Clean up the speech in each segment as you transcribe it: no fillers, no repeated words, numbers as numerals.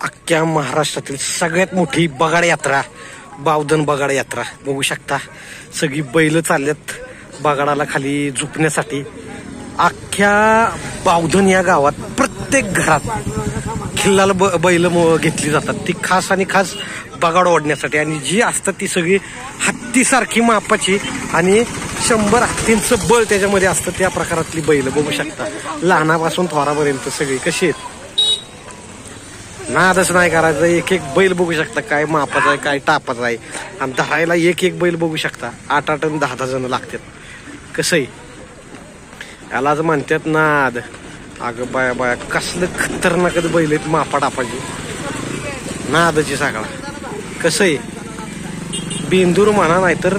अख्ख्या महाराष्ट्रातील सगळ्यात मोठी बगाड यात्रा, बावधन बगाड यात्रा बघू शकता. सगळी बैल चालल्यात बगाडाला खाली झुपण्यासाठी. अख्ख्या बावधन या गावात प्रत्येक घरात खिल्लाला बैल घेतली जातात. ती खास आणि खास बगाड ओढण्यासाठी. आणि जी असतात ती सगळी हत्तीसारखी मापाची आणि 100 हत्तींचं बळ त्याच्यामध्ये असतं. त्या प्रकारातली बैल बघू शकता. लहानापासून थोरापर्यंत सगळी कशी आहेत. नादच नाही करायचं. एक एक बैल बघू शकता काय मापाचा आहे काय टापाचा आहे. आणि धरायला एक एक बैल बघू शकता 8-8 आणि 10-10 जण लागतात. कसंही यालाच म्हणतात नाद. अगं बाया बाया कसलं खतरनाक बैल आहेत मापा टापाची. नादची सगळा. कसंही बिंदूर म्हणा नाहीतर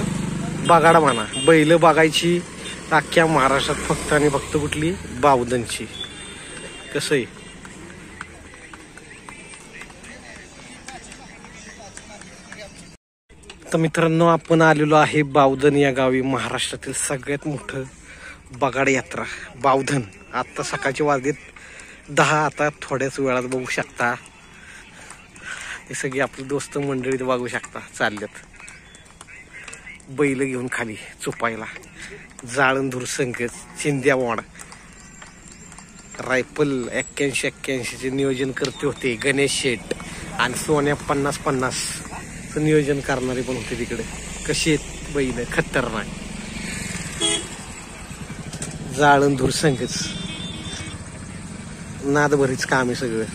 बगाड म्हणा, बैल बघायची अख्ख्या महाराष्ट्रात फक्त आणि फक्त कुठली बावधनची. कसंही तर मित्रांनो आपण आलेलो आहे बावधन या गावी. महाराष्ट्रातील सगळ्यात मोठं बगाड यात्रा बावधन. आता सकाळचे वाजलेत 10. आता थोड्याच वेळात बघू शकता हे सगळी आपली दोस्त मंडळीत बघू शकता चालल्यात बैल घेऊन खाली चुपायला. जाळंधूर संघ, चिंद्या वाड, रायफल 81-81 नियोजन करते होते गणेश शेठ. आणि सोन्या 50-50 नियोजन करणारे पण होते तिकडे. कशी आहेत बैल खतरनाक. जाळंधूर संघच नादभरीच काम आहे सगळं.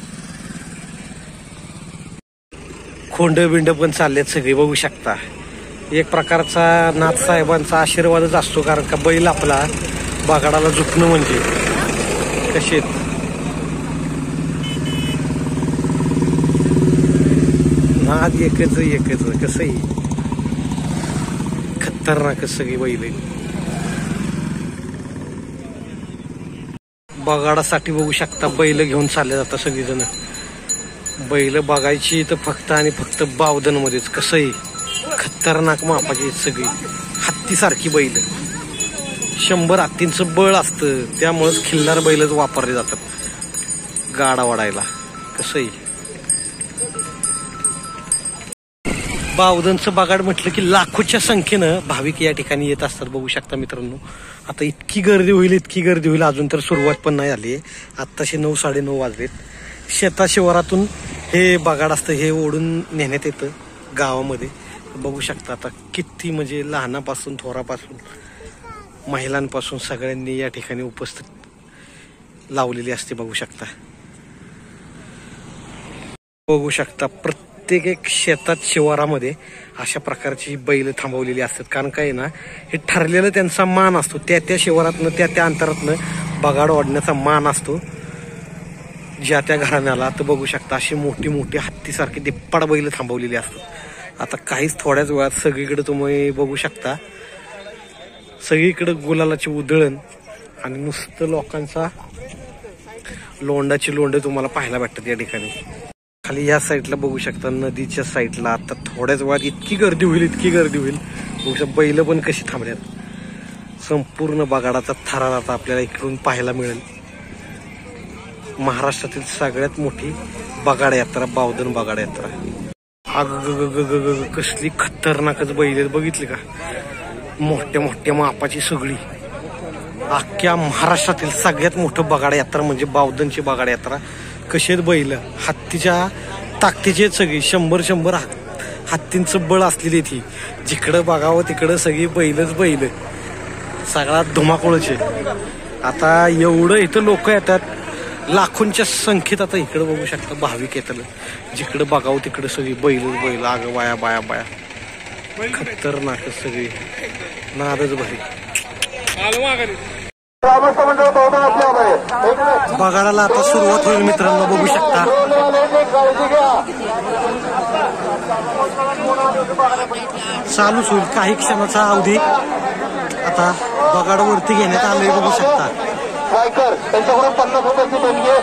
खोंड बिंड पण चाललेत सगळे बघू शकता. एक प्रकारचा नाथसाहेबांचा आशीर्वादच असतो. कारण का बैल आपला बगाडाला झुकणं म्हणजे. कशी आहेत नाद एकच कसंही खतरनाक सगळी बैल. बगाडासाठी बघू शकता बैल घेऊन चालले जातात सगळीजण. बैल बघायची तर फक्त आणि फक्त बावधन मध्येच. कसंही खतरनाक मापाची सगळी हत्तीसारखी बैल. 100 हत्तींचं बळ असतं. त्यामुळेच खिल्लार बैलच वापरले जातात गाडा वाढायला. कसंही बावधनचं बगाड म्हटलं की लाखोच्या संख्येनं भाविक या ठिकाणी येत असतात बघू शकता मित्रांनो. आता इतकी गर्दी होईल अजून तर सुरुवात पण नाही झाली. आत्ताशे 9-9:30 वाजलेत. शेताशिवारातून हे बगाड असतं हे ओढून नेण्यात येतं गावामध्ये. बघू शकता आता किती म्हणजे लहानापासून थोरापासून महिलांपासून सगळ्यांनी या ठिकाणी उपस्थित लावलेली असते बघू शकता. प्रत्येक एक शेतात शिवारामध्ये अशा प्रकारची बैल थांबवलेली असतात. कारण काय ना हे ठरलेलं त्यांचा मान असतो. त्या शिवारातनं त्या अंतरातनं बगाड ओढण्याचा मान असतो ज्या त्या घराण्याला. तर बघू शकता अशी मोठी हत्तीसारखी दिप्पाड बैल थांबवलेली असतात. आता काहीच थोड्याच वेळात सगळीकडे तुम्ही बघू शकता सगळीकडे गुलालाची उधळण आणि नुसतं लोकांचा लोंडाची लोंड तुम्हाला पाहायला भेटतात या ठिकाणी. खाली या साईडला बघू शकता नदीच्या साईडला आता थोड्याच वेळात इतकी गर्दी होईल बघू शकता बैल पण कशी थांबल्यात. संपूर्ण बगाडाचा थरार आता आपल्याला इकडून पाहायला मिळेल. महाराष्ट्रातील सगळ्यात मोठी बगाड यात्रा बावधन बगाड यात्रा. अग कसली खतरनाकच बैल बघितली का. मोठ्या मापाची सगळी. अख्ख्या महाराष्ट्रातील सगळ्यात मोठं बगाड यात्रा म्हणजे बावधनची बगाड यात्रा. कशी आहेत बैल हत्तीच्या ताकदीची आहेत सगळी. 100 हत्तींचं बळ असलेली ती. जिकडं बघावं तिकडं सगळी बैलच बैल. सगळा धुमाकूळचे. आता एवढं इथं लोक येतात लाखोंच्या संख्येत. आता इकडं बघू शकता भाविक येतात. जिकडं बघावं तिकडं सगळी बैल. आग बाया खतरनाक सगळी नादच भारी. बगाडाला आता सुरुवात होईल मित्रांनो बघू शकता. चालूच होईल काही क्षणाचा अवधी. आता बगाड वरती घेण्यात आलंय बघू शकता. त्यांच्याकडून 50 रुपयाची देणगी.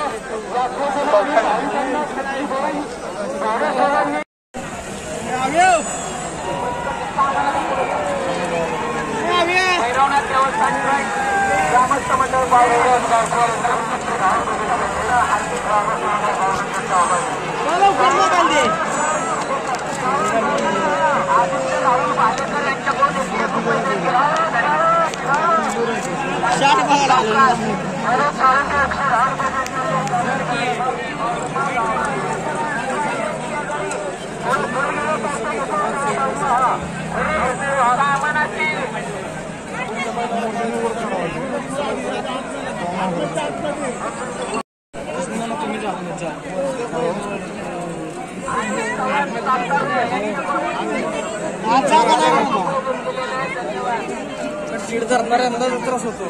त्रास होतो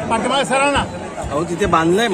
पाठीमागे सरांना अहो तिथे बांधलंय